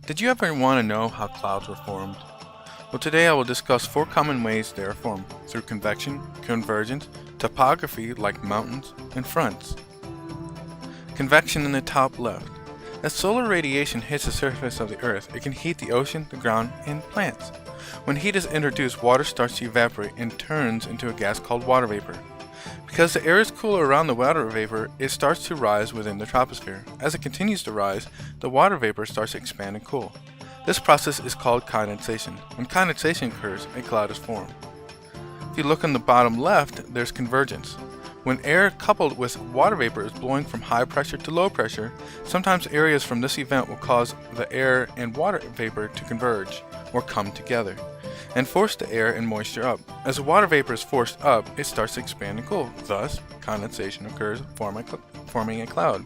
Did you ever want to know how clouds were formed? Well, today I will discuss 4 common ways they are formed through convection, convergence, topography like mountains, and fronts. Convection in the top left. As solar radiation hits the surface of the earth, it can heat the ocean, the ground, and plants. When heat is introduced, water starts to evaporate and turns into a gas called water vapor. Because the air is cooler around the water vapor, it starts to rise within the troposphere. As it continues to rise, the water vapor starts to expand and cool. This process is called condensation. When condensation occurs, a cloud is formed. If you look on the bottom left, there's convergence. When air coupled with water vapor is blowing from high pressure to low pressure, sometimes areas from this event will cause the air and water vapor to converge, or come together, and force the air and moisture up. As the water vapor is forced up, it starts to expand and cool. Thus, condensation occurs, forming a cloud.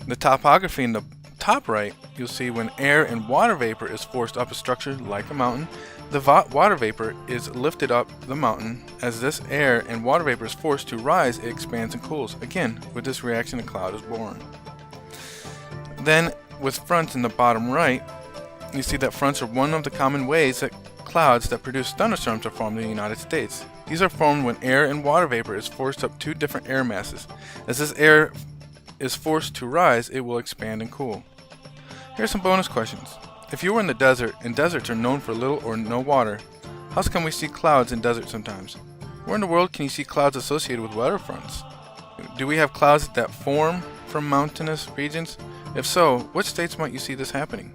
The topography in the top right, you'll see when air and water vapor is forced up a structure like a mountain, the water vapor is lifted up the mountain. As this air and water vapor is forced to rise, it expands and cools. Again, with this reaction, a cloud is born. Then, with fronts in the bottom right, you see that fronts are one of the common ways that clouds that produce thunderstorms are formed in the United States. These are formed when air and water vapor is forced up two different air masses. As this air is forced to rise, it will expand and cool. Here are some bonus questions. If you were in the desert, and deserts are known for little or no water, how else can we see clouds in deserts sometimes? Where in the world can you see clouds associated with weather fronts? Do we have clouds that form from mountainous regions? If so, which states might you see this happening?